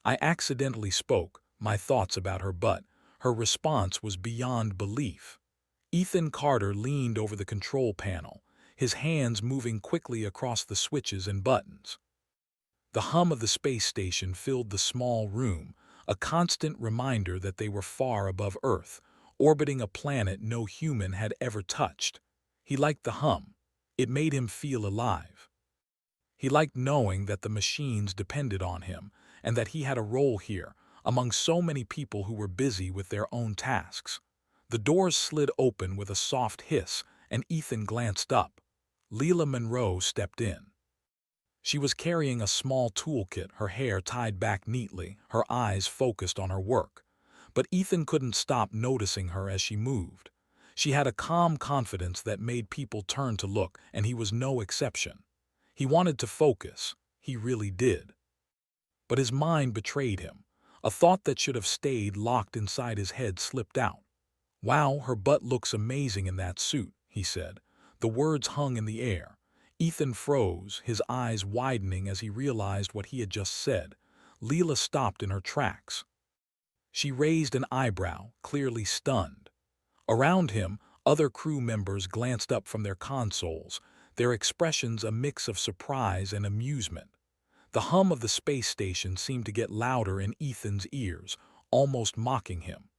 I accidentally spoke my thoughts about her butt. Her response was beyond belief. Ethan Carter leaned over the control panel, his hands moving quickly across the switches and buttons. The hum of the space station filled the small room, a constant reminder that they were far above Earth, orbiting a planet no human had ever touched. He liked the hum. It made him feel alive. He liked knowing that the machines depended on him, and that he had a role here, among so many people who were busy with their own tasks. The doors slid open with a soft hiss, and Ethan glanced up. Leela Monroe stepped in. She was carrying a small toolkit, her hair tied back neatly, her eyes focused on her work. But Ethan couldn't stop noticing her as she moved. She had a calm confidence that made people turn to look, and he was no exception. He wanted to focus. He really did. But his mind betrayed him. A thought that should have stayed locked inside his head slipped out. "Wow, her butt looks amazing in that suit," he said. The words hung in the air. Ethan froze, his eyes widening as he realized what he had just said. Leela stopped in her tracks. She raised an eyebrow, clearly stunned. Around him, other crew members glanced up from their consoles, their expressions a mix of surprise and amusement. The hum of the space station seemed to get louder in Ethan's ears, almost mocking him.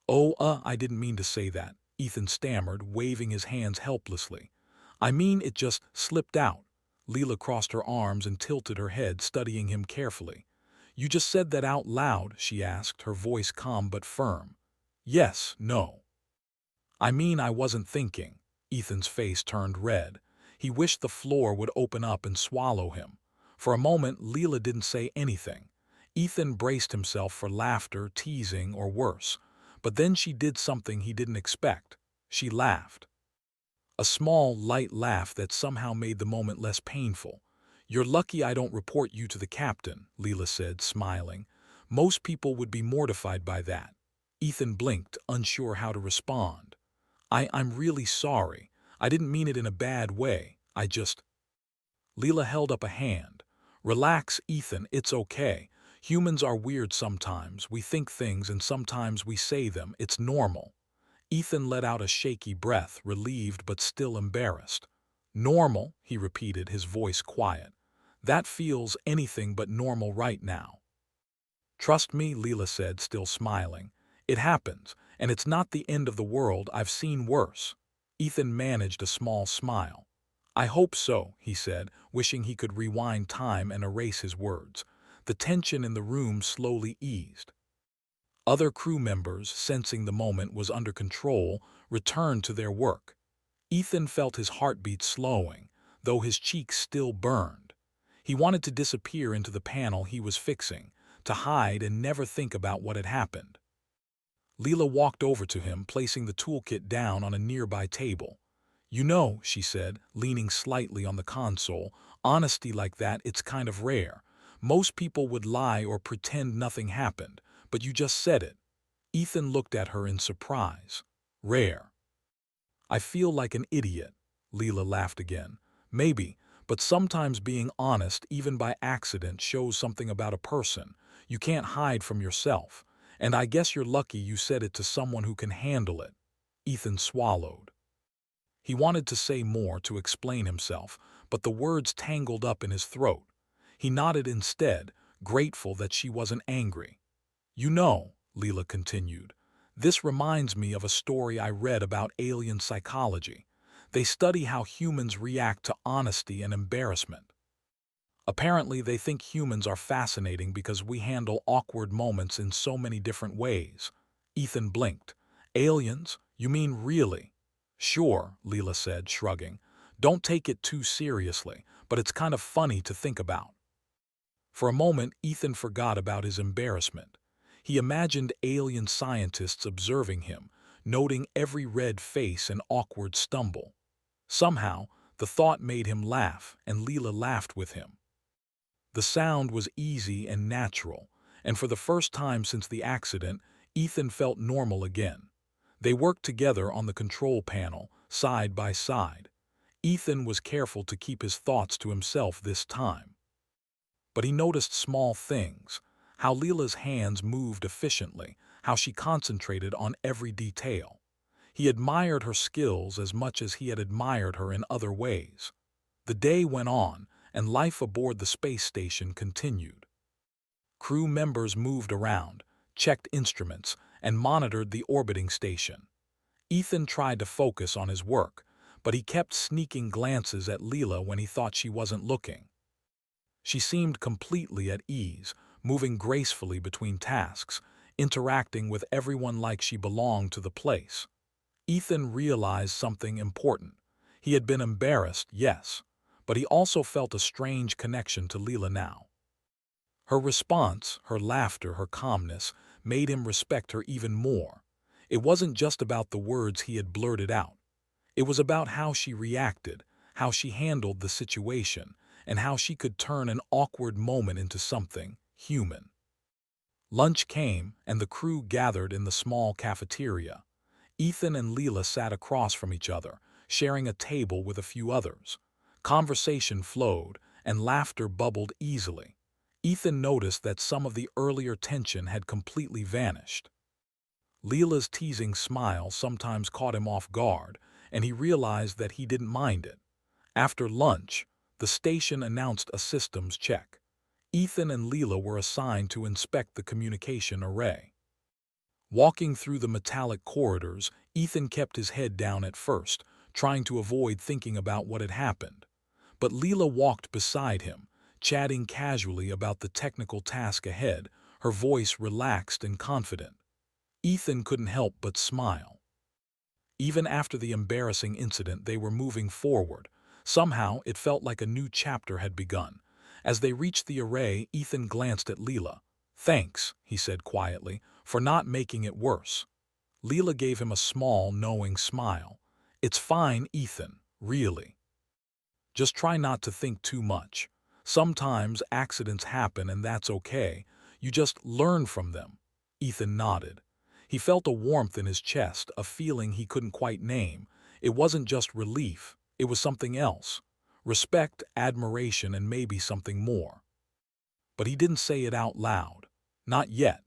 "Oh, I didn't mean to say that," Ethan stammered, waving his hands helplessly. "I mean, it just slipped out." Leela crossed her arms and tilted her head, studying him carefully. "You just said that out loud?" she asked, her voice calm but firm. "Yes, no. I mean, I wasn't thinking." Ethan's face turned red. He wished the floor would open up and swallow him. For a moment, Leela didn't say anything. Ethan braced himself for laughter, teasing, or worse. But then she did something he didn't expect. She laughed. A small, light laugh that somehow made the moment less painful. "You're lucky I don't report you to the captain," Leela said, smiling. "Most people would be mortified by that." Ethan blinked, unsure how to respond. I'm really sorry. I didn't mean it in a bad way. I just—" Leela held up a hand. "Relax, Ethan, it's okay. Humans are weird sometimes. We think things and sometimes we say them. It's normal." Ethan let out a shaky breath, relieved but still embarrassed. "Normal," he repeated, his voice quiet. "That feels anything but normal right now." "Trust me," Leela said, still smiling. "It happens, and it's not the end of the world. I've seen worse." Ethan managed a small smile. "I hope so," he said, wishing he could rewind time and erase his words. The tension in the room slowly eased. Other crew members, sensing the moment was under control, returned to their work. Ethan felt his heartbeat slowing, though his cheeks still burned. He wanted to disappear into the panel he was fixing, to hide and never think about what had happened. Leela walked over to him, placing the toolkit down on a nearby table. "You know," she said, leaning slightly on the console, "honesty like that, it's kind of rare. Most people would lie or pretend nothing happened, but you just said it." Ethan looked at her in surprise. "Rare. I feel like an idiot." Leela laughed again. "Maybe, but sometimes being honest, even by accident, shows something about a person. You can't hide from yourself. And I guess you're lucky you said it to someone who can handle it." Ethan swallowed. He wanted to say more, to explain himself, but the words tangled up in his throat. He nodded instead, grateful that she wasn't angry. "You know," Leela continued, "this reminds me of a story I read about alien psychology. They study how humans react to honesty and embarrassment. Apparently, they think humans are fascinating because we handle awkward moments in so many different ways." Ethan blinked. "Aliens? You mean really?" "Sure," Leela said, shrugging. "Don't take it too seriously, but it's kind of funny to think about." For a moment, Ethan forgot about his embarrassment. He imagined alien scientists observing him, noting every red face and awkward stumble. Somehow, the thought made him laugh, and Leela laughed with him. The sound was easy and natural, and for the first time since the accident, Ethan felt normal again. They worked together on the control panel, side by side. Ethan was careful to keep his thoughts to himself this time. But he noticed small things, how Leela's hands moved efficiently, how she concentrated on every detail. He admired her skills as much as he had admired her in other ways. The day went on, and life aboard the space station continued. Crew members moved around, checked instruments, and monitored the orbiting station. Ethan tried to focus on his work, but he kept sneaking glances at Leela when he thought she wasn't looking. She seemed completely at ease, moving gracefully between tasks, interacting with everyone like she belonged to the place. Ethan realized something important. He had been embarrassed, yes, but he also felt a strange connection to Leela now. Her response, her laughter, her calmness, made him respect her even more. It wasn't just about the words he had blurted out. It was about how she reacted, how she handled the situation, and how she could turn an awkward moment into something human. Lunch came, and the crew gathered in the small cafeteria. Ethan and Leela sat across from each other, sharing a table with a few others. Conversation flowed, and laughter bubbled easily. Ethan noticed that some of the earlier tension had completely vanished. Leela's teasing smile sometimes caught him off guard, and he realized that he didn't mind it. After lunch, the station announced a systems check. Ethan and Leela were assigned to inspect the communication array. Walking through the metallic corridors, Ethan kept his head down at first, trying to avoid thinking about what had happened. But Leela walked beside him, chatting casually about the technical task ahead, her voice relaxed and confident. Ethan couldn't help but smile. Even after the embarrassing incident, they were moving forward. Somehow, it felt like a new chapter had begun. As they reached the array, Ethan glanced at Leela. "Thanks," he said quietly, "for not making it worse." Leela gave him a small, knowing smile. "It's fine, Ethan, really. Just try not to think too much. Sometimes accidents happen and that's okay. You just learn from them." Ethan nodded. He felt a warmth in his chest, a feeling he couldn't quite name. It wasn't just relief, it was something else. Respect, admiration, and maybe something more. But he didn't say it out loud. Not yet.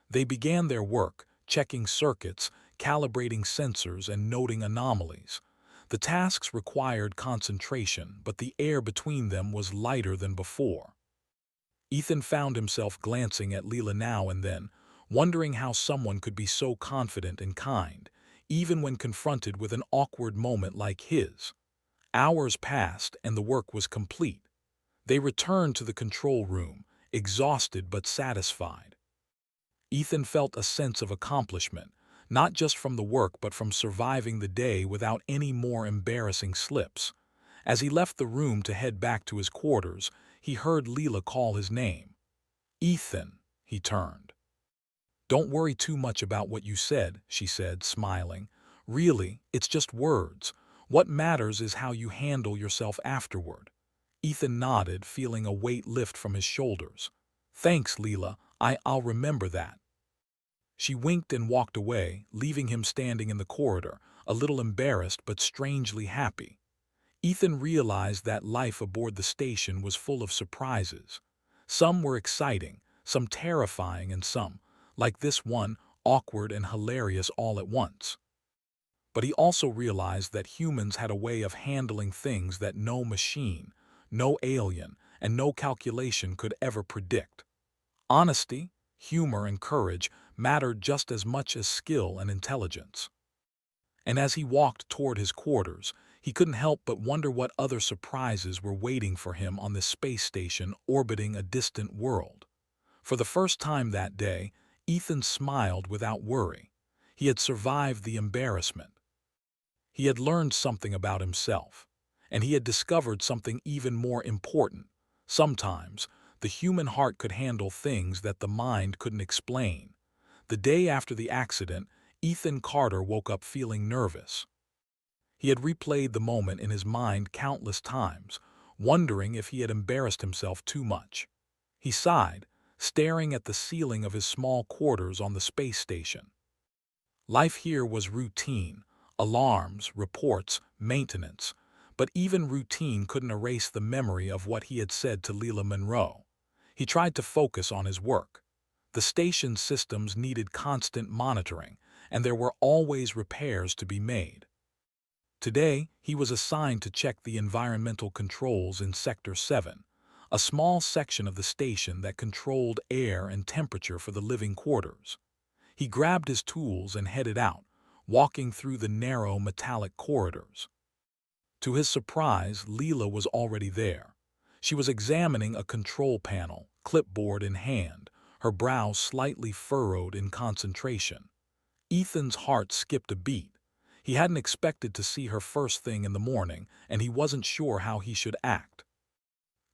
They began their work, checking circuits, calibrating sensors, and noting anomalies. The tasks required concentration, but the air between them was lighter than before. Ethan found himself glancing at Leela now and then, wondering how someone could be so confident and kind, even when confronted with an awkward moment like his. Hours passed, and the work was complete. They returned to the control room, exhausted but satisfied. Ethan felt a sense of accomplishment, not just from the work but from surviving the day without any more embarrassing slips. As he left the room to head back to his quarters, he heard Leela call his name. "Ethan," he turned. "Don't worry too much about what you said," she said, smiling. "Really, it's just words. What matters is how you handle yourself afterward." Ethan nodded, feeling a weight lift from his shoulders. "Thanks, Leela. I'll remember that." She winked and walked away, leaving him standing in the corridor, a little embarrassed but strangely happy. Ethan realized that life aboard the station was full of surprises. Some were exciting, some terrifying, and some, like this one, awkward and hilarious all at once. But he also realized that humans had a way of handling things that no machine, no alien, and no calculation could ever predict. Honesty, humor, and courage mattered just as much as skill and intelligence. And as he walked toward his quarters, he couldn't help but wonder what other surprises were waiting for him on this space station orbiting a distant world. For the first time that day, Ethan smiled without worry. He had survived the embarrassment. He had learned something about himself, and he had discovered something even more important. Sometimes, the human heart could handle things that the mind couldn't explain. The day after the accident, Ethan Carter woke up feeling nervous. He had replayed the moment in his mind countless times, wondering if he had embarrassed himself too much. He sighed, staring at the ceiling of his small quarters on the space station. Life here was routine, alarms, reports, maintenance, but even routine couldn't erase the memory of what he had said to Leela Monroe. He tried to focus on his work. The station's systems needed constant monitoring, and there were always repairs to be made. Today, he was assigned to check the environmental controls in Sector 7, a small section of the station that controlled air and temperature for the living quarters. He grabbed his tools and headed out, walking through the narrow metallic corridors. To his surprise, Leela was already there. She was examining a control panel, clipboard in hand, her brow slightly furrowed in concentration. Ethan's heart skipped a beat. He hadn't expected to see her first thing in the morning, and he wasn't sure how he should act.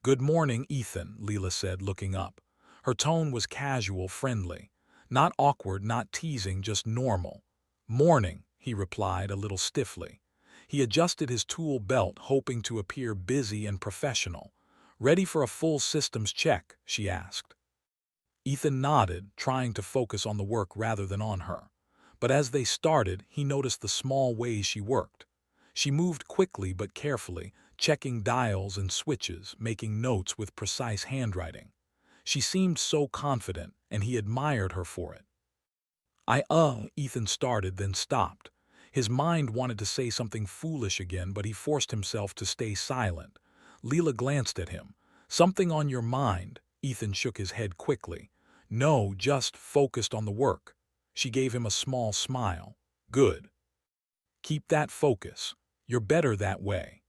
"Good morning, Ethan," Leela said, looking up. Her tone was casual, friendly. Not awkward, not teasing, just normal. "Morning," he replied a little stiffly. He adjusted his tool belt, hoping to appear busy and professional. "Ready for a full systems check?" she asked. Ethan nodded, trying to focus on the work rather than on her. But as they started, he noticed the small ways she worked. She moved quickly but carefully, checking dials and switches, making notes with precise handwriting. She seemed so confident, and he admired her for it. Ethan started, then stopped. His mind wanted to say something foolish again, but he forced himself to stay silent. Leela glanced at him. "Something on your mind?" Ethan shook his head quickly. "No, just focused on the work." She gave him a small smile. "Good. Keep that focus. You're better that way."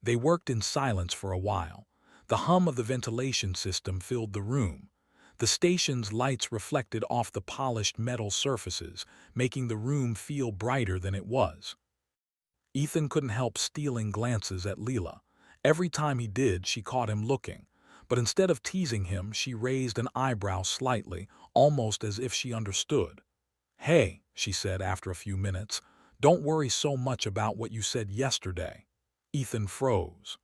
They worked in silence for a while. The hum of the ventilation system filled the room. The station's lights reflected off the polished metal surfaces, making the room feel brighter than it was. Ethan couldn't help stealing glances at Leela. Every time he did, she caught him looking. But instead of teasing him, she raised an eyebrow slightly, almost as if she understood. "Hey," she said after a few minutes, "don't worry so much about what you said yesterday." Ethan froze.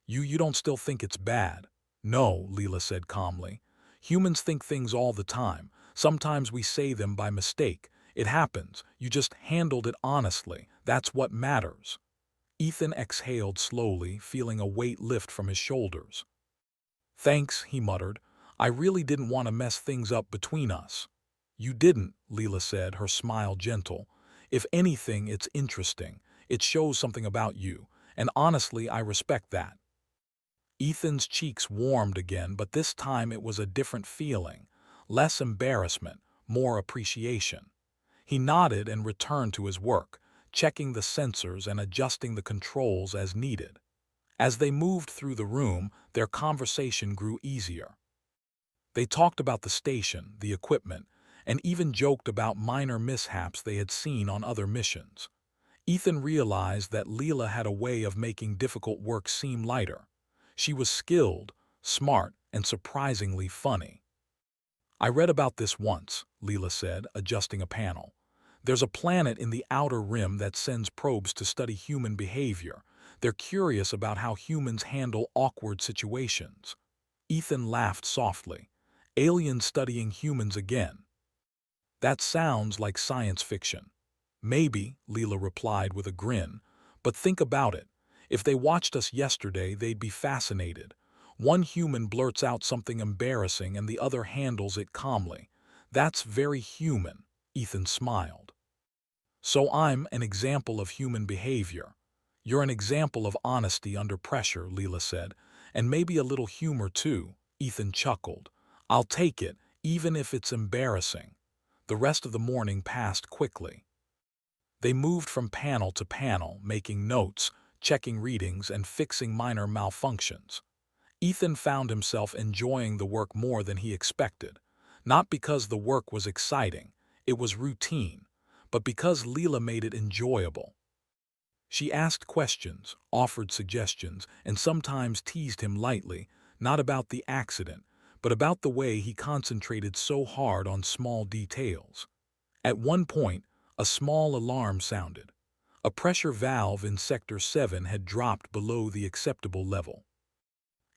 You don't still think it's bad?" "No," Leela said calmly. "Humans think things all the time. Sometimes we say them by mistake. It happens. You just handled it honestly. That's what matters." Ethan exhaled slowly, feeling a weight lift from his shoulders. "Thanks," he muttered. "I really didn't want to mess things up between us." "You didn't," Leela said, her smile gentle. "If anything, it's interesting. It shows something about you, and honestly, I respect that." Ethan's cheeks warmed again, but this time it was a different feeling. Less embarrassment, more appreciation. He nodded and returned to his work, checking the sensors and adjusting the controls as needed. As they moved through the room, their conversation grew easier. They talked about the station, the equipment, and even joked about minor mishaps they had seen on other missions. Ethan realized that Leela had a way of making difficult work seem lighter. She was skilled, smart, and surprisingly funny. "I read about this once," Leela said, adjusting a panel. "There's a planet in the outer rim that sends probes to study human behavior. They're curious about how humans handle awkward situations." Ethan laughed softly. "Aliens studying humans again. That sounds like science fiction." "Maybe," Leela replied with a grin. "But think about it. If they watched us yesterday, they'd be fascinated. One human blurts out something embarrassing and the other handles it calmly. That's very human." Ethan smiled. "So I'm an example of human behavior." "You're an example of honesty under pressure," Leela said. "And maybe a little humor too." Ethan chuckled. "I'll take it, even if it's embarrassing." The rest of the morning passed quickly. They moved from panel to panel, making notes, checking readings, and fixing minor malfunctions. Ethan found himself enjoying the work more than he expected, not because the work was exciting, it was routine, but because Leela made it enjoyable. She asked questions, offered suggestions, and sometimes teased him lightly, not about the accident, but about the way he concentrated so hard on small details. At one point, a small alarm sounded. A pressure valve in Sector 7 had dropped below the acceptable level.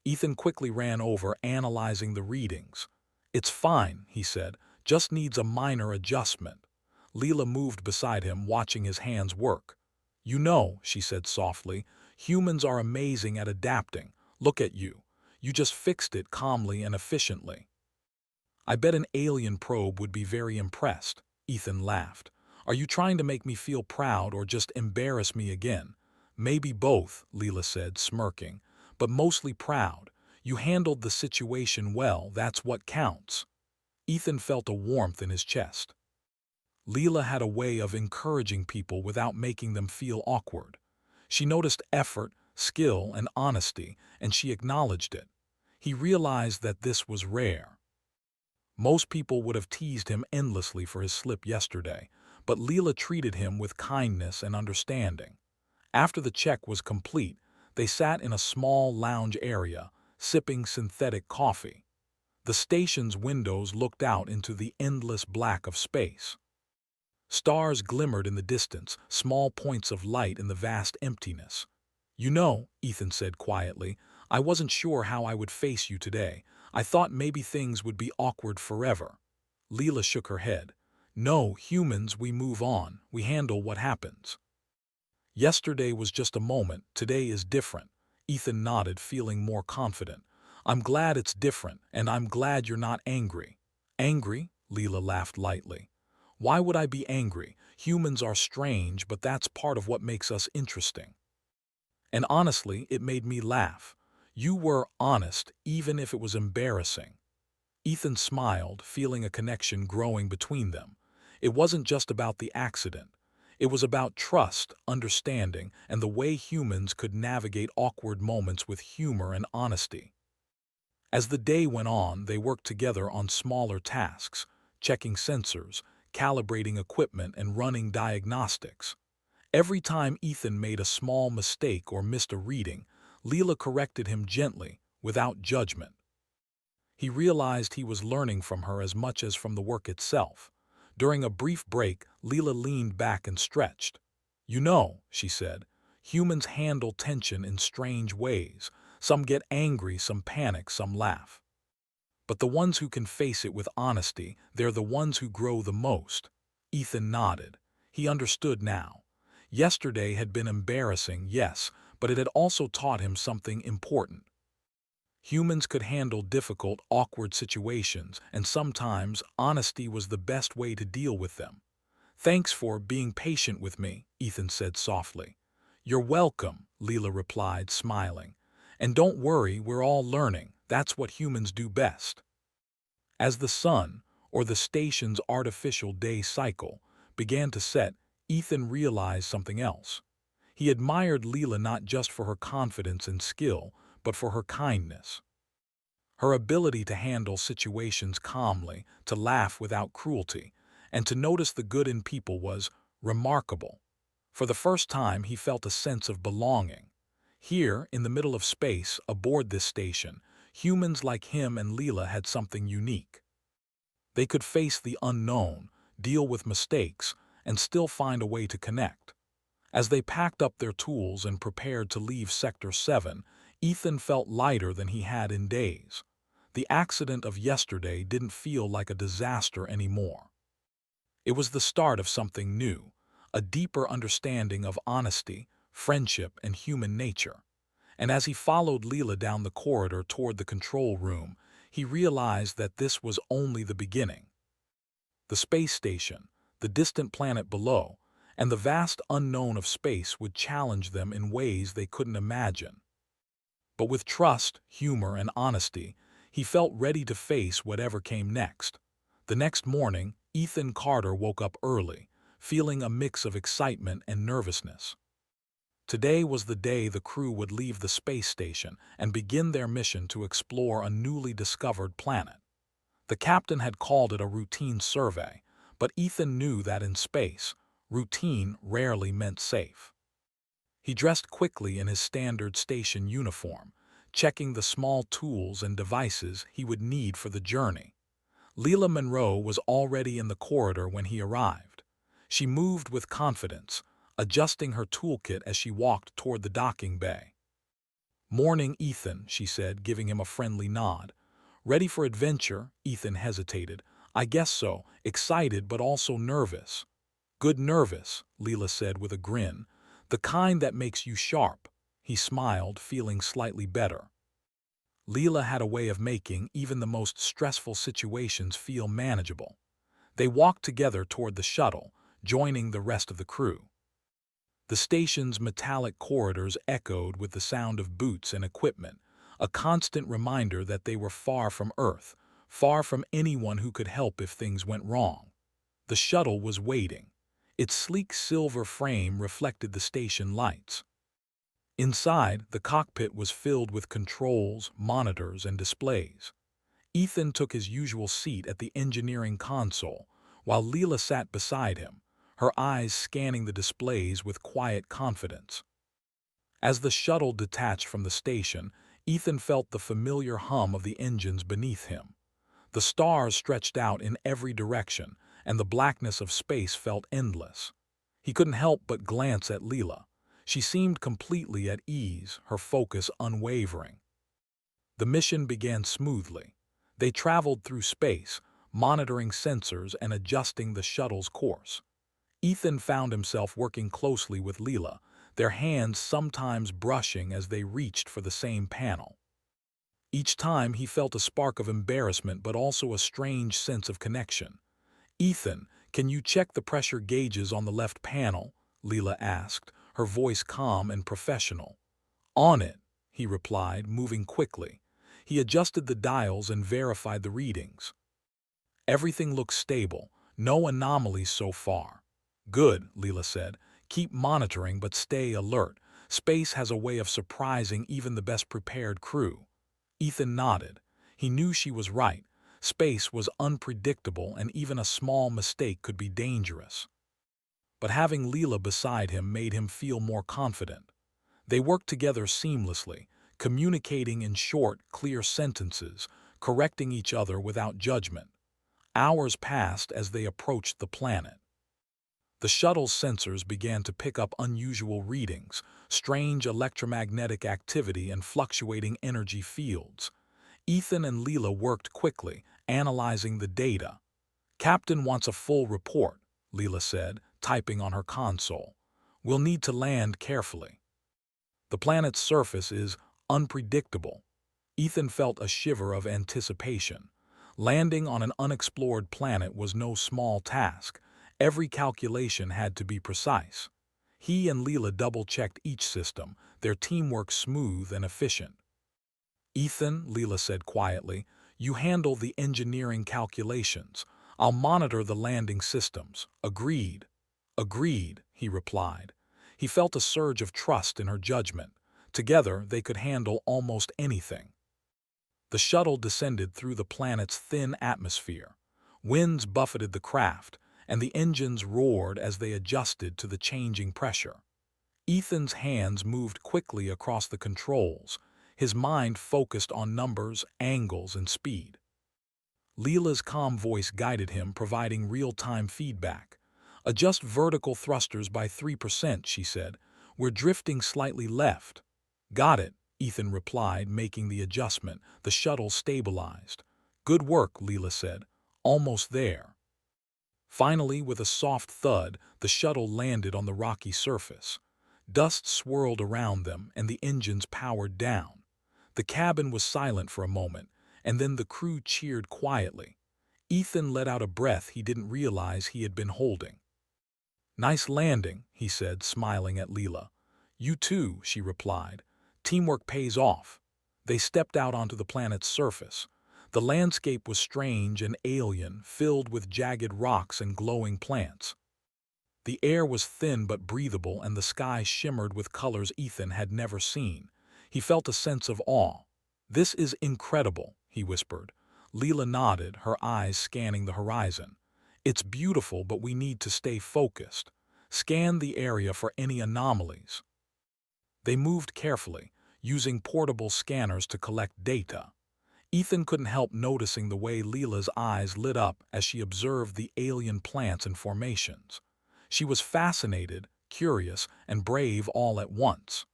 Ethan quickly ran over, analyzing the readings. "It's fine," he said, "just needs a minor adjustment." Leela moved beside him, watching his hands work. "You know," she said softly, "humans are amazing at adapting. Look at you. You just fixed it calmly and efficiently." I bet an alien probe would be very impressed. Ethan laughed. Are you trying to make me feel proud or just embarrass me again? Maybe both, Leela said, smirking, but mostly proud. You handled the situation well, that's what counts. Ethan felt a warmth in his chest. Leela had a way of encouraging people without making them feel awkward. She noticed effort, skill, and honesty, and she acknowledged it. He realized that this was rare. Most people would have teased him endlessly for his slip yesterday, but Leela treated him with kindness and understanding. After the check was complete, they sat in a small lounge area, sipping synthetic coffee. The station's windows looked out into the endless black of space. Stars glimmered in the distance, small points of light in the vast emptiness. You know, Ethan said quietly, I wasn't sure how I would face you today. I thought maybe things would be awkward forever. Leela shook her head. No, humans, we move on. We handle what happens. Yesterday was just a moment. Today is different. Ethan nodded, feeling more confident. I'm glad it's different, and I'm glad you're not angry. Angry? Leela laughed lightly. Why would I be angry? Humans are strange, but that's part of what makes us interesting. And honestly, it made me laugh. You were honest, even if it was embarrassing. Ethan smiled, feeling a connection growing between them. It wasn't just about the accident. It was about trust, understanding, and the way humans could navigate awkward moments with humor and honesty. As the day went on, they worked together on smaller tasks, checking sensors, calibrating equipment, and running diagnostics. Every time Ethan made a small mistake or missed a reading, Leela corrected him gently, without judgment. He realized he was learning from her as much as from the work itself. During a brief break, Leela leaned back and stretched. You know, she said, humans handle tension in strange ways. Some get angry, some panic, some laugh. But the ones who can face it with honesty, they're the ones who grow the most. Ethan nodded. He understood now. Yesterday had been embarrassing, yes, but it had also taught him something important. Humans could handle difficult, awkward situations, and sometimes honesty was the best way to deal with them. Thanks for being patient with me, Ethan said softly. You're welcome, Leela replied, smiling. And don't worry, we're all learning. That's what humans do best. As the sun, or the station's artificial day cycle, began to set, Ethan realized something else. He admired Leela not just for her confidence and skill, but for her kindness. Her ability to handle situations calmly, to laugh without cruelty, and to notice the good in people was remarkable. For the first time, he felt a sense of belonging. Here, in the middle of space, aboard this station, humans like him and Leela had something unique. They could face the unknown, deal with mistakes, and still find a way to connect. As they packed up their tools and prepared to leave Sector 7, Ethan felt lighter than he had in days. The accident of yesterday didn't feel like a disaster anymore. It was the start of something new, a deeper understanding of honesty, friendship, and human nature. And as he followed Leela down the corridor toward the control room, he realized that this was only the beginning. The space station, the distant planet below, and the vast unknown of space would challenge them in ways they couldn't imagine. But with trust, humor, and honesty, he felt ready to face whatever came next. The next morning, Ethan Carter woke up early, feeling a mix of excitement and nervousness. Today was the day the crew would leave the space station and begin their mission to explore a newly discovered planet. The captain had called it a routine survey, but Ethan knew that in space, routine rarely meant safe. He dressed quickly in his standard station uniform, checking the small tools and devices he would need for the journey. Leela Monroe was already in the corridor when he arrived. She moved with confidence, adjusting her toolkit as she walked toward the docking bay. Morning, Ethan, she said, giving him a friendly nod. Ready for adventure? Ethan hesitated. I guess so, excited but also nervous. Good nervous, Leela said with a grin. The kind that makes you sharp. He smiled, feeling slightly better. Leela had a way of making even the most stressful situations feel manageable. They walked together toward the shuttle, joining the rest of the crew. The station's metallic corridors echoed with the sound of boots and equipment, a constant reminder that they were far from Earth, far from anyone who could help if things went wrong. The shuttle was waiting. Its sleek silver frame reflected the station lights. Inside, the cockpit was filled with controls, monitors, and displays. Ethan took his usual seat at the engineering console, while Leela sat beside him, her eyes scanning the displays with quiet confidence. As the shuttle detached from the station, Ethan felt the familiar hum of the engines beneath him. The stars stretched out in every direction, and the blackness of space felt endless. He couldn't help but glance at Leela. She seemed completely at ease, her focus unwavering. The mission began smoothly. They traveled through space, monitoring sensors and adjusting the shuttle's course. Ethan found himself working closely with Leela, their hands sometimes brushing as they reached for the same panel. Each time he felt a spark of embarrassment but also a strange sense of connection. "Ethan, can you check the pressure gauges on the left panel?" Leela asked, her voice calm and professional. "On it," he replied, moving quickly. He adjusted the dials and verified the readings. Everything looked stable, no anomalies so far. "Good," Leela said. "Keep monitoring but stay alert. Space has a way of surprising even the best prepared crew." Ethan nodded. He knew she was right. Space was unpredictable and even a small mistake could be dangerous. But having Leela beside him made him feel more confident. They worked together seamlessly, communicating in short, clear sentences, correcting each other without judgment. Hours passed as they approached the planet. The shuttle's sensors began to pick up unusual readings, strange electromagnetic activity and fluctuating energy fields. Ethan and Leela worked quickly, analyzing the data. "Captain wants a full report," Leela said, typing on her console. "We'll need to land carefully. The planet's surface is unpredictable." Ethan felt a shiver of anticipation. Landing on an unexplored planet was no small task. Every calculation had to be precise. He and Leela double-checked each system, their teamwork smooth and efficient. "Ethan," Leela said quietly, "you handle the engineering calculations. I'll monitor the landing systems." "Agreed." "Agreed," he replied. He felt a surge of trust in her judgment. Together, they could handle almost anything. The shuttle descended through the planet's thin atmosphere. Winds buffeted the craft, and the engines roared as they adjusted to the changing pressure. Ethan's hands moved quickly across the controls, his mind focused on numbers, angles, and speed. Leela's calm voice guided him, providing real-time feedback. "Adjust vertical thrusters by 3%, she said. "We're drifting slightly left." "Got it," Ethan replied, making the adjustment. The shuttle stabilized. "Good work," Leela said. "Almost there." Finally, with a soft thud, the shuttle landed on the rocky surface. Dust swirled around them, and the engines powered down. The cabin was silent for a moment, and then the crew cheered quietly. Ethan let out a breath he didn't realize he had been holding. "Nice landing," he said, smiling at Leela. "You too," she replied. "Teamwork pays off." They stepped out onto the planet's surface. The landscape was strange and alien, filled with jagged rocks and glowing plants. The air was thin but breathable, and the sky shimmered with colors Ethan had never seen. He felt a sense of awe. "This is incredible," he whispered. Leela nodded, her eyes scanning the horizon. "It's beautiful, but we need to stay focused. Scan the area for any anomalies." They moved carefully, using portable scanners to collect data. Ethan couldn't help noticing the way Leela's eyes lit up as she observed the alien plants and formations. She was fascinated, curious, and brave all at once.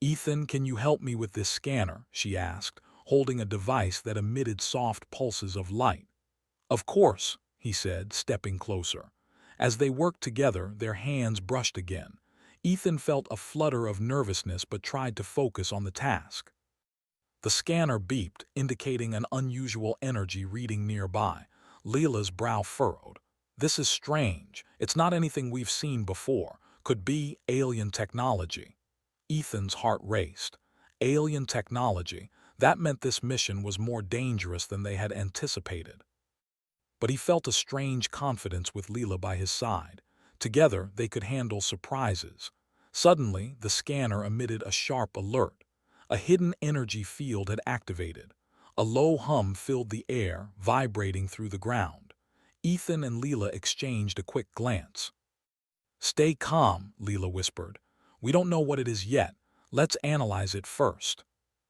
"Ethan, can you help me with this scanner?" she asked, holding a device that emitted soft pulses of light. "Of course," he said, stepping closer. As they worked together, their hands brushed again. Ethan felt a flutter of nervousness but tried to focus on the task. The scanner beeped, indicating an unusual energy reading nearby. Leela's brow furrowed. This is strange. It's not anything we've seen before. Could be alien technology. Ethan's heart raced. Alien technology. That meant this mission was more dangerous than they had anticipated. But he felt a strange confidence with Leela by his side. Together, they could handle surprises. Suddenly, the scanner emitted a sharp alert. A hidden energy field had activated. A low hum filled the air, vibrating through the ground. Ethan and Leela exchanged a quick glance. "Stay calm," Leela whispered. "We don't know what it is yet. Let's analyze it first."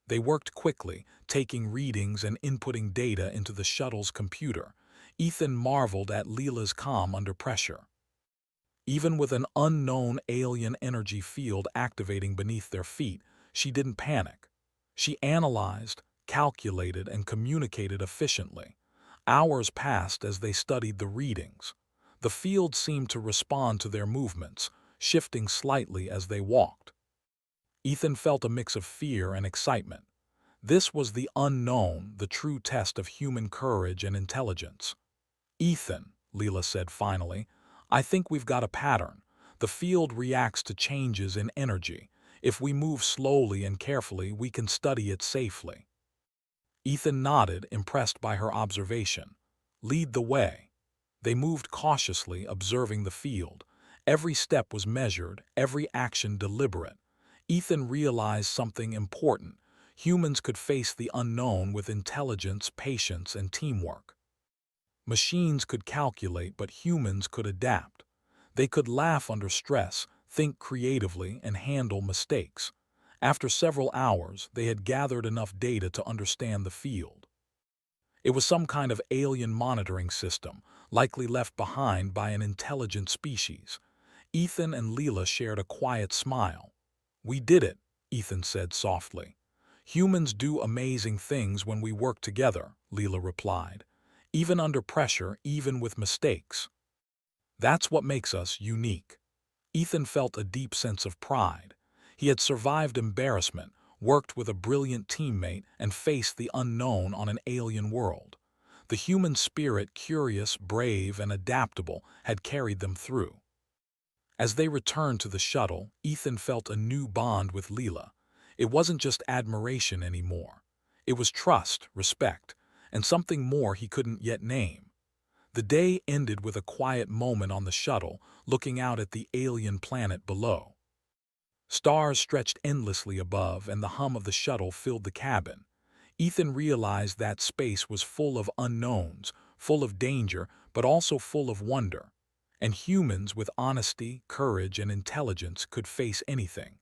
They worked quickly, taking readings and inputting data into the shuttle's computer. Ethan marveled at Leela's calm under pressure. Even with an unknown alien energy field activating beneath their feet, she didn't panic. She analyzed, calculated, and communicated efficiently. Hours passed as they studied the readings. The field seemed to respond to their movements, shifting slightly as they walked. Ethan felt a mix of fear and excitement. This was the unknown, the true test of human courage and intelligence. "Ethan," Leela said finally, "I think we've got a pattern. The field reacts to changes in energy. If we move slowly and carefully, we can study it safely." Ethan nodded, impressed by her observation. "Lead the way." They moved cautiously, observing the field. Every step was measured, every action deliberate. Ethan realized something important. Humans could face the unknown with intelligence, patience, and teamwork. Machines could calculate, but humans could adapt. They could laugh under stress, think creatively, and handle mistakes. After several hours, they had gathered enough data to understand the field. It was some kind of alien monitoring system, likely left behind by an intelligent species. Ethan and Leela shared a quiet smile. "We did it," Ethan said softly. "Humans do amazing things when we work together," Leela replied. "Even under pressure, even with mistakes. That's what makes us unique." Ethan felt a deep sense of pride. He had survived embarrassment, worked with a brilliant teammate, and faced the unknown on an alien world. The human spirit, curious, brave, and adaptable, had carried them through. As they returned to the shuttle, Ethan felt a new bond with Leela. It wasn't just admiration anymore. It was trust, respect, and something more he couldn't yet name. The day ended with a quiet moment on the shuttle, looking out at the alien planet below. Stars stretched endlessly above, and the hum of the shuttle filled the cabin. Ethan realized that space was full of unknowns, full of danger, but also full of wonder. And humans with honesty, courage, and intelligence could face anything.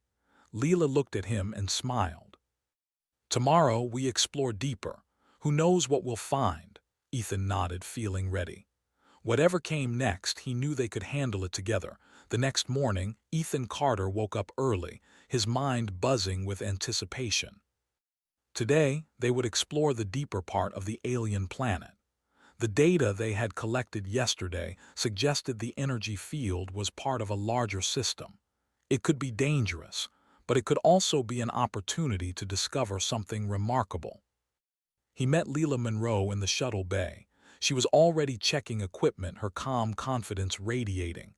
Leela looked at him and smiled. "Tomorrow we explore deeper. Who knows what we'll find?" Ethan nodded, feeling ready. Whatever came next, he knew they could handle it together. The next morning, Ethan Carter woke up early, his mind buzzing with anticipation. Today, they would explore the deeper part of the alien planet. The data they had collected yesterday suggested the energy field was part of a larger system. It could be dangerous, but it could also be an opportunity to discover something remarkable. He met Leela Monroe in the shuttle bay. She was already checking equipment, her calm confidence radiating.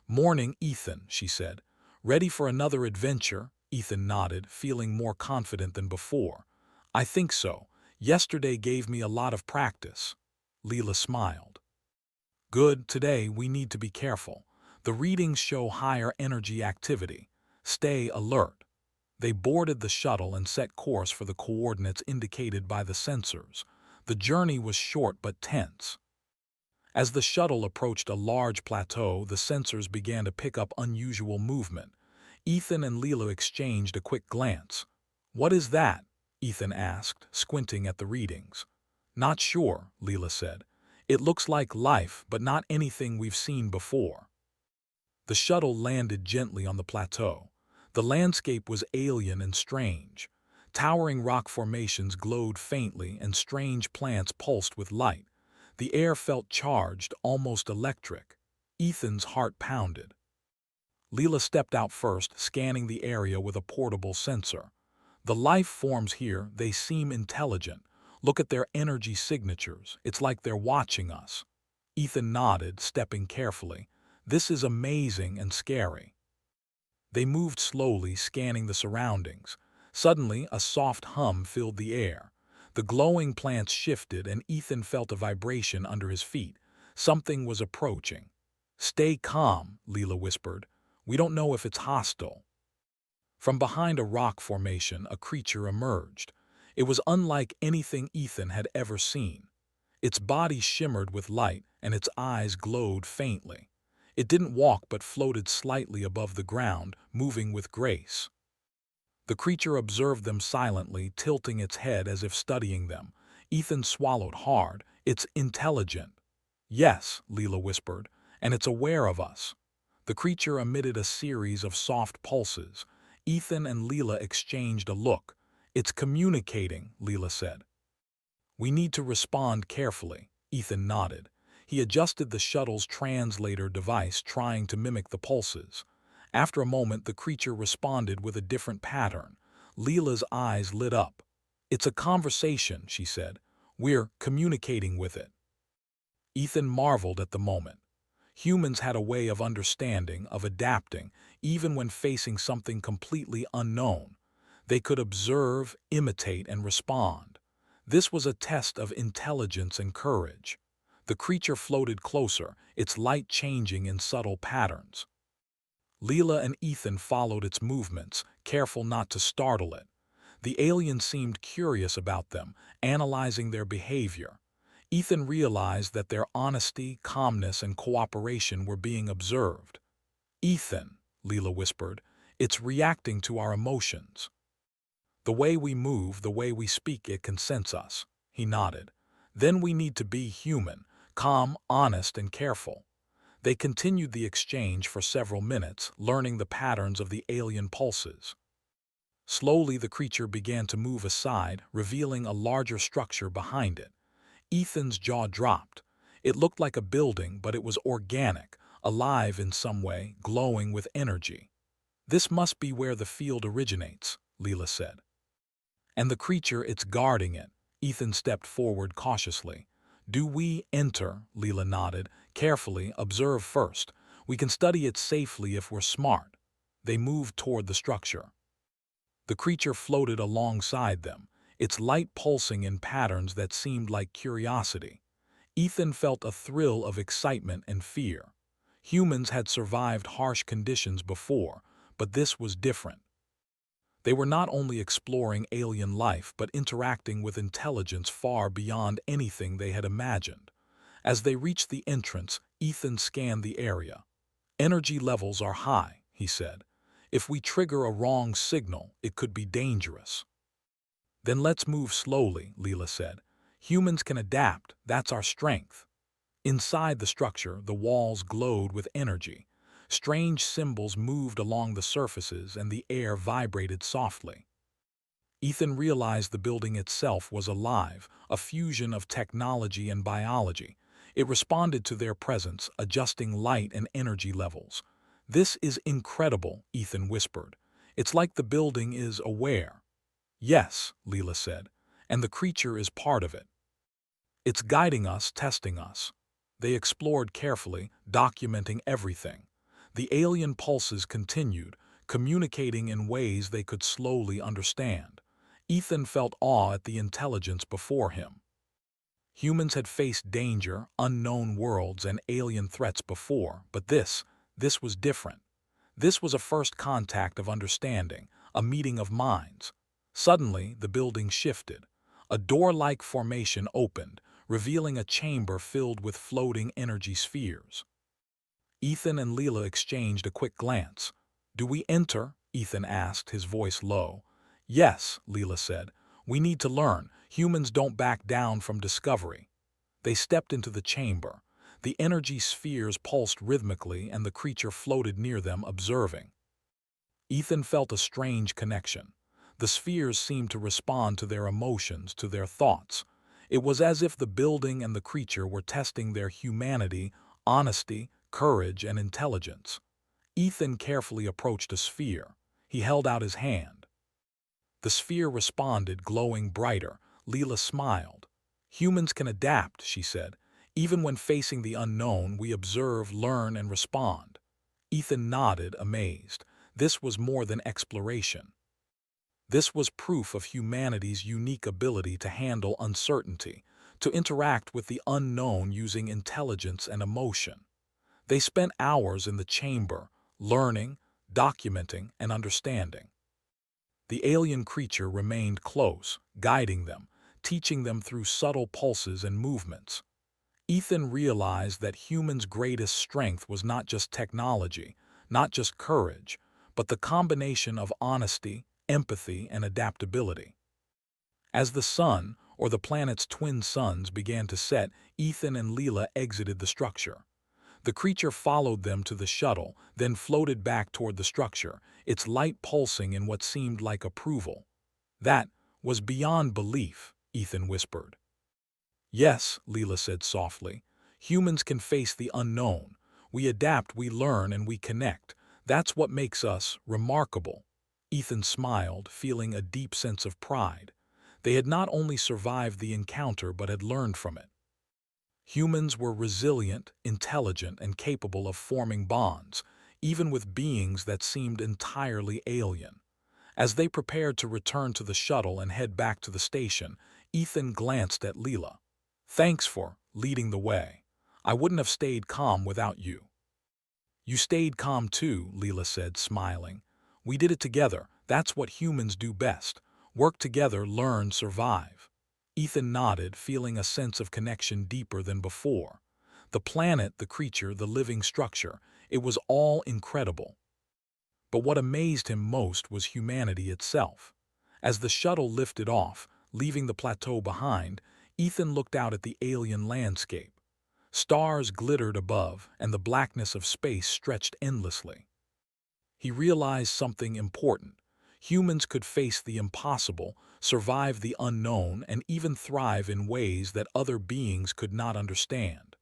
"Morning, Ethan," she said. "Ready for another adventure?" Ethan nodded, feeling more confident than before. "I think so. Yesterday gave me a lot of practice." Leela smiled. "Good, today we need to be careful. The readings show higher energy activity. Stay alert." They boarded the shuttle and set course for the coordinates indicated by the sensors. The journey was short but tense. As the shuttle approached a large plateau, the sensors began to pick up unusual movement. Ethan and Leela exchanged a quick glance. "What is that?" Ethan asked, squinting at the readings. "Not sure," Leela said. "It looks like life, but not anything we've seen before." The shuttle landed gently on the plateau. The landscape was alien and strange. Towering rock formations glowed faintly, and strange plants pulsed with light. The air felt charged, almost electric. Ethan's heart pounded. Leela stepped out first, scanning the area with a portable sensor. The life forms here, they seem intelligent. Look at their energy signatures. It's like they're watching us. Ethan nodded, stepping carefully. This is amazing and scary. They moved slowly, scanning the surroundings. Suddenly, a soft hum filled the air. The glowing plants shifted, and Ethan felt a vibration under his feet. Something was approaching. "Stay calm," Leela whispered. "We don't know if it's hostile." From behind a rock formation, a creature emerged. It was unlike anything Ethan had ever seen. Its body shimmered with light, and its eyes glowed faintly. It didn't walk but floated slightly above the ground, moving with grace. The creature observed them silently, tilting its head as if studying them. Ethan swallowed hard. "It's intelligent." "Yes," Leela whispered, "and it's aware of us." The creature emitted a series of soft pulses. Ethan and Leela exchanged a look. "It's communicating," Leela said. "We need to respond carefully." Ethan nodded. He adjusted the shuttle's translator device, trying to mimic the pulses. After a moment, the creature responded with a different pattern. Leela's eyes lit up. "It's a conversation," she said. "We're communicating with it." Ethan marveled at the moment. Humans had a way of understanding, of adapting, even when facing something completely unknown. They could observe, imitate, and respond. This was a test of intelligence and courage. The creature floated closer, its light changing in subtle patterns. Leela and Ethan followed its movements, careful not to startle it. The alien seemed curious about them, analyzing their behavior. Ethan realized that their honesty, calmness, and cooperation were being observed. "Ethan," Leela whispered, "it's reacting to our emotions. The way we move, the way we speak, it can sense us." He nodded. "Then we need to be human, calm, honest, and careful." They continued the exchange for several minutes, learning the patterns of the alien pulses. Slowly, the creature began to move aside, revealing a larger structure behind it. Ethan's jaw dropped. It looked like a building, but it was organic, alive in some way, glowing with energy. "This must be where the field originates," Leela said. "And the creature, it's guarding it." Ethan stepped forward cautiously. "Do we enter?" Leela nodded. "Carefully, observe first. We can study it safely if we're smart." They moved toward the structure. The creature floated alongside them, its light pulsing in patterns that seemed like curiosity. Ethan felt a thrill of excitement and fear. Humans had survived harsh conditions before, but this was different. They were not only exploring alien life but interacting with intelligence far beyond anything they had imagined. As they reached the entrance, Ethan scanned the area. "Energy levels are high," he said. "If we trigger a wrong signal, it could be dangerous." "Then let's move slowly," Leela said. "Humans can adapt, that's our strength." Inside the structure, the walls glowed with energy. Strange symbols moved along the surfaces and the air vibrated softly. Ethan realized the building itself was alive, a fusion of technology and biology. It responded to their presence, adjusting light and energy levels. "This is incredible," Ethan whispered. "It's like the building is aware." "Yes," Leela said, "and the creature is part of it. It's guiding us, testing us." They explored carefully, documenting everything. The alien pulses continued, communicating in ways they could slowly understand. Ethan felt awe at the intelligence before him. Humans had faced danger, unknown worlds, and alien threats before, but this was different. This was a first contact of understanding, a meeting of minds. Suddenly, the building shifted. A door-like formation opened, revealing a chamber filled with floating energy spheres. Ethan and Leela exchanged a quick glance. "Do we enter?" Ethan asked, his voice low. "Yes," Leela said. "We need to learn. Humans don't back down from discovery." They stepped into the chamber. The energy spheres pulsed rhythmically and the creature floated near them, observing. Ethan felt a strange connection. The spheres seemed to respond to their emotions, to their thoughts. It was as if the building and the creature were testing their humanity, honesty, courage, and intelligence. Ethan carefully approached a sphere. He held out his hand. The sphere responded, glowing brighter. Leela smiled. Humans can adapt, she said. Even when facing the unknown, we observe, learn, and respond. Ethan nodded, amazed. This was more than exploration. This was proof of humanity's unique ability to handle uncertainty, to interact with the unknown using intelligence and emotion. They spent hours in the chamber, learning, documenting, and understanding. The alien creature remained close, guiding them, teaching them through subtle pulses and movements. Ethan realized that humans' greatest strength was not just technology, not just courage, but the combination of honesty, empathy, and adaptability. As the sun, or the planet's twin suns, began to set, Ethan and Leela exited the structure. The creature followed them to the shuttle, then floated back toward the structure, its light pulsing in what seemed like approval. That was beyond belief, Ethan whispered. Yes, Leela said softly. Humans can face the unknown. We adapt, we learn, and we connect. That's what makes us remarkable. Ethan smiled, feeling a deep sense of pride. They had not only survived the encounter but had learned from it. Humans were resilient, intelligent, and capable of forming bonds, even with beings that seemed entirely alien. As they prepared to return to the shuttle and head back to the station, Ethan glanced at Leela. Thanks for leading the way. I wouldn't have stayed calm without you. You stayed calm too, Leela said, smiling. We did it together. That's what humans do best. Work together, learn, survive. Ethan nodded, feeling a sense of connection deeper than before. The planet, the creature, the living structure, it was all incredible. But what amazed him most was humanity itself. As the shuttle lifted off, leaving the plateau behind, Ethan looked out at the alien landscape. Stars glittered above, and the blackness of space stretched endlessly. He realized something important. Humans could face the impossible, survive the unknown, and even thrive in ways that other beings could not understand.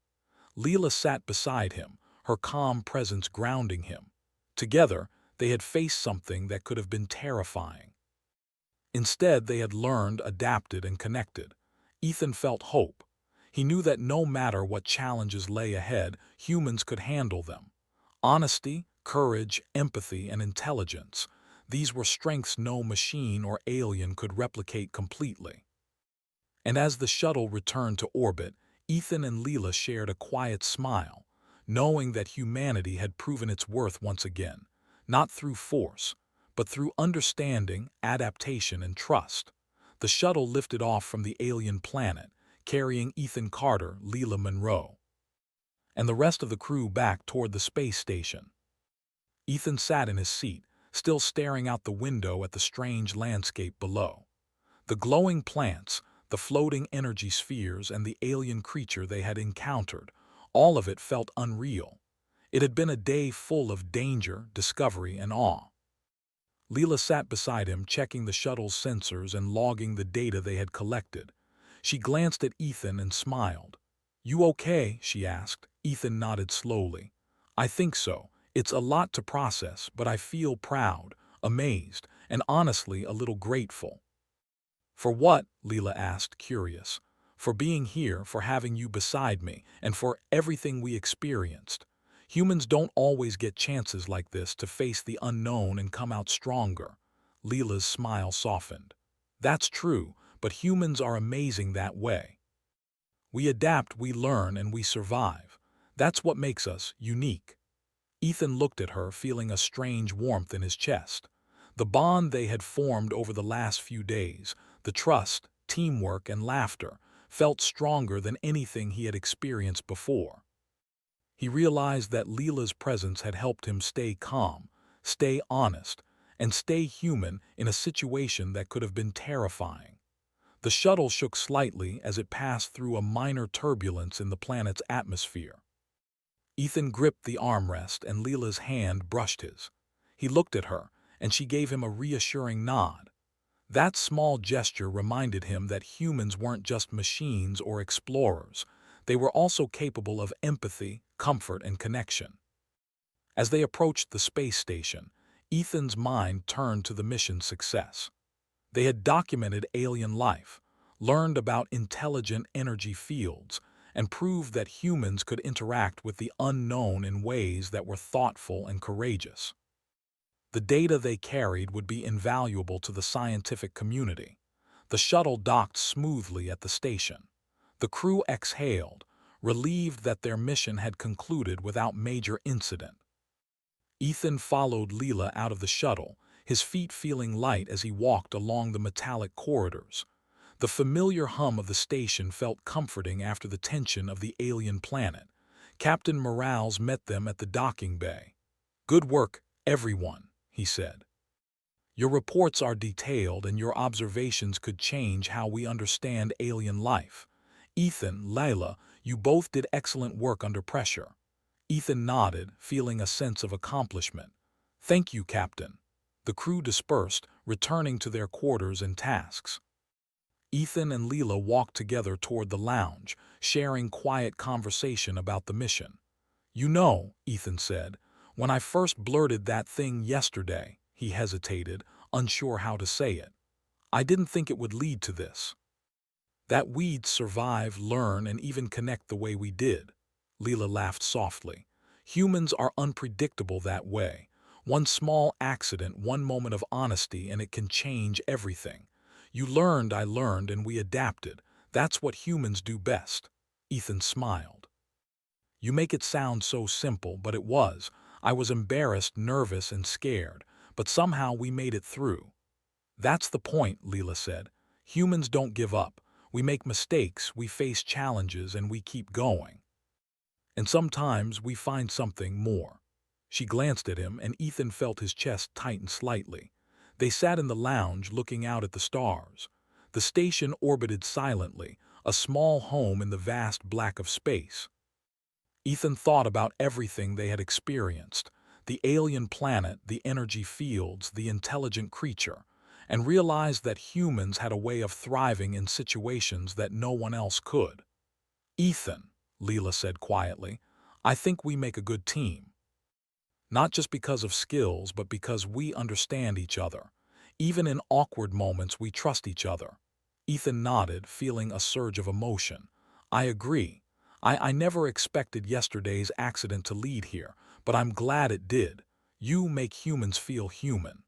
Leela sat beside him, her calm presence grounding him. Together, they had faced something that could have been terrifying. Instead, they had learned, adapted, and connected. Ethan felt hope. He knew that no matter what challenges lay ahead, humans could handle them. Honesty, courage, empathy, and intelligence, these were strengths no machine or alien could replicate completely. And as the shuttle returned to orbit, Ethan and Leela shared a quiet smile, knowing that humanity had proven its worth once again, not through force, but through understanding, adaptation, and trust. The shuttle lifted off from the alien planet, carrying Ethan Carter, Leela Monroe, and the rest of the crew back toward the space station. Ethan sat in his seat, still staring out the window at the strange landscape below. The glowing plants, the floating energy spheres, and the alien creature they had encountered, all of it felt unreal. It had been a day full of danger, discovery, and awe. Leela sat beside him, checking the shuttle's sensors and logging the data they had collected. She glanced at Ethan and smiled. "You okay?" she asked. Ethan nodded slowly. "I think so. It's a lot to process, but I feel proud, amazed, and honestly a little grateful." "For what?" Leela asked, curious. "For being here, for having you beside me, and for everything we experienced. Humans don't always get chances like this to face the unknown and come out stronger." Leela's smile softened. "That's true, but humans are amazing that way. We adapt, we learn, and we survive. That's what makes us unique." Ethan looked at her, feeling a strange warmth in his chest. The bond they had formed over the last few days, the trust, teamwork, and laughter, felt stronger than anything he had experienced before. He realized that Leela's presence had helped him stay calm, stay honest, and stay human in a situation that could have been terrifying. The shuttle shook slightly as it passed through a minor turbulence in the planet's atmosphere. Ethan gripped the armrest and Leela's hand brushed his. He looked at her, and she gave him a reassuring nod. That small gesture reminded him that humans weren't just machines or explorers. They were also capable of empathy, comfort, and connection. As they approached the space station, Ethan's mind turned to the mission's success. They had documented alien life, learned about intelligent energy fields, and proved that humans could interact with the unknown in ways that were thoughtful and courageous. The data they carried would be invaluable to the scientific community. The shuttle docked smoothly at the station. The crew exhaled, relieved that their mission had concluded without major incident. Ethan followed Leela out of the shuttle, his feet feeling light as he walked along the metallic corridors. The familiar hum of the station felt comforting after the tension of the alien planet. Captain Morales met them at the docking bay. "Good work, everyone," he said. "Your reports are detailed and your observations could change how we understand alien life. Ethan, Layla, you both did excellent work under pressure." Ethan nodded, feeling a sense of accomplishment. "Thank you, Captain." The crew dispersed, returning to their quarters and tasks. Ethan and Leela walked together toward the lounge, sharing quiet conversation about the mission. "You know," Ethan said, "when I first blurted that thing yesterday," he hesitated, unsure how to say it. "I didn't think it would lead to this. That we'd survive, learn, and even connect the way we did." Leela laughed softly. "Humans are unpredictable that way. One small accident, one moment of honesty, and it can change everything. You learned, I learned, and we adapted. That's what humans do best." Ethan smiled. "You make it sound so simple, but it was. I was embarrassed, nervous, and scared, but somehow we made it through." "That's the point," Leela said. "Humans don't give up. We make mistakes, we face challenges, and we keep going. And sometimes we find something more." She glanced at him, and Ethan felt his chest tighten slightly. They sat in the lounge looking out at the stars. The station orbited silently, a small home in the vast black of space. Ethan thought about everything they had experienced, the alien planet, the energy fields, the intelligent creature, and realized that humans had a way of thriving in situations that no one else could. "Ethan," Leela said quietly, "I think we make a good team. Not just because of skills, but because we understand each other. Even in awkward moments, we trust each other." Ethan nodded, feeling a surge of emotion. "I agree. I never expected yesterday's accident to lead here, but I'm glad it did. You make humans feel human."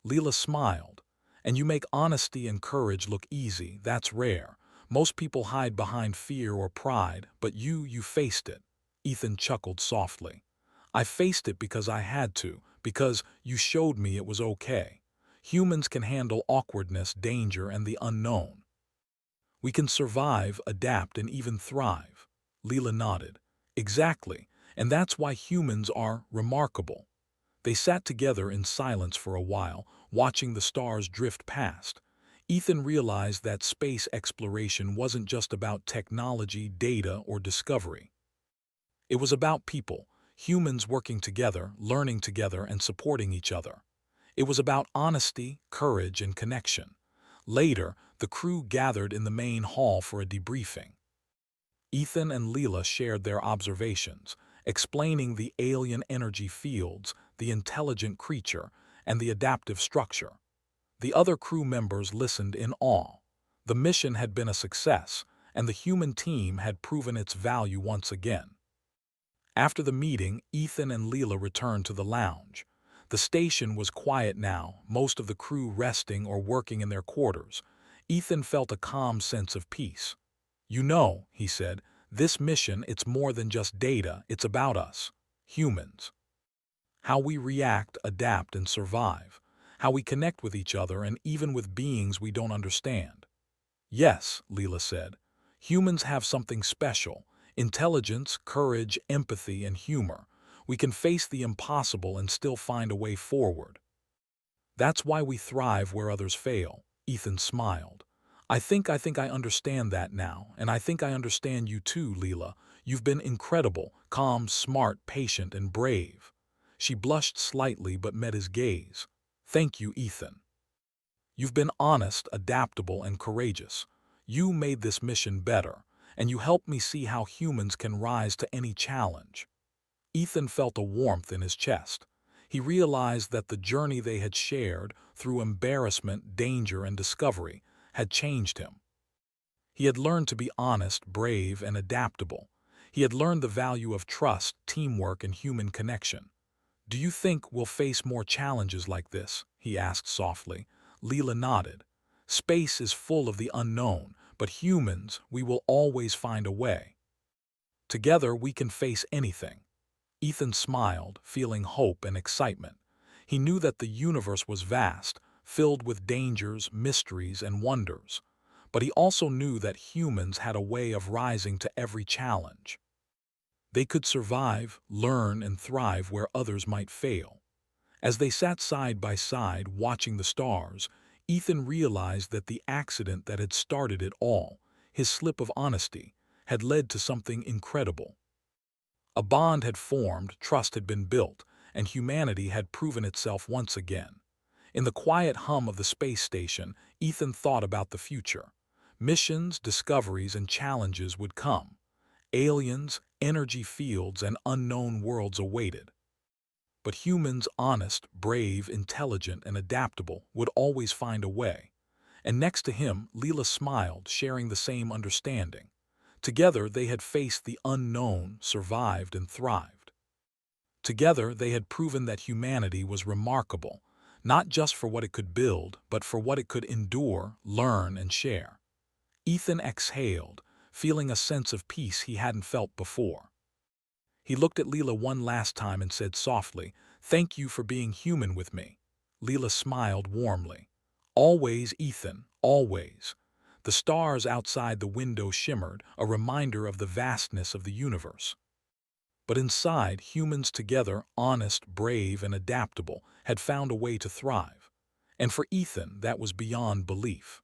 Leela smiled. "And you make honesty and courage look easy. That's rare. Most people hide behind fear or pride, but you faced it." Ethan chuckled softly. "I faced it because I had to, because you showed me it was okay. Humans can handle awkwardness, danger, and the unknown. We can survive, adapt, and even thrive." Leela nodded. "Exactly, and that's why humans are remarkable." They sat together in silence for a while, watching the stars drift past. Ethan realized that space exploration wasn't just about technology, data, or discovery. It was about people, humans working together, learning together, and supporting each other. It was about honesty, courage, and connection. Later, the crew gathered in the main hall for a debriefing. Ethan and Leela shared their observations, explaining the alien energy fields, the intelligent creature, and the adaptive structure. The other crew members listened in awe. The mission had been a success, and the human team had proven its value once again. After the meeting, Ethan and Leela returned to the lounge. The station was quiet now, most of the crew resting or working in their quarters. Ethan felt a calm sense of peace. "You know," he said, "this mission, it's more than just data, it's about us, humans. How we react, adapt, and survive. How we connect with each other and even with beings we don't understand." "Yes," Leela said, "humans have something special. Intelligence, courage, empathy, and humor. We can face the impossible and still find a way forward. That's why we thrive where others fail." Ethan smiled. I think I understand that now, and I think I understand you too, Leela. You've been incredible, calm, smart, patient, and brave." She blushed slightly but met his gaze. "Thank you, Ethan. You've been honest, adaptable, and courageous. You made this mission better, and you helped me see how humans can rise to any challenge." Ethan felt a warmth in his chest. He realized that the journey they had shared, through embarrassment, danger, and discovery, had changed him. He had learned to be honest, brave, and adaptable. He had learned the value of trust, teamwork, and human connection. "Do you think we'll face more challenges like this?" he asked softly. Leela nodded. "Space is full of the unknown, but humans, we will always find a way. Together we can face anything." Ethan smiled, feeling hope and excitement. He knew that the universe was vast, filled with dangers, mysteries, and wonders. But he also knew that humans had a way of rising to every challenge. They could survive, learn, and thrive where others might fail. As they sat side by side watching the stars, Ethan realized that the accident that had started it all, his slip of honesty, had led to something incredible. A bond had formed, trust had been built, and humanity had proven itself once again. In the quiet hum of the space station, Ethan thought about the future. Missions, discoveries, and challenges would come. Aliens, energy fields, and unknown worlds awaited. But humans, honest, brave, intelligent, and adaptable, would always find a way. And next to him, Leela smiled, sharing the same understanding. Together they had faced the unknown, survived, and thrived. Together they had proven that humanity was remarkable, not just for what it could build, but for what it could endure, learn, and share. Ethan exhaled, feeling a sense of peace he hadn't felt before. He looked at Leela one last time and said softly, "Thank you for being human with me." Leela smiled warmly. "Always, Ethan, always." The stars outside the window shimmered, a reminder of the vastness of the universe. But inside, humans together, honest, brave, and adaptable, had found a way to thrive. And for Ethan, that was beyond belief.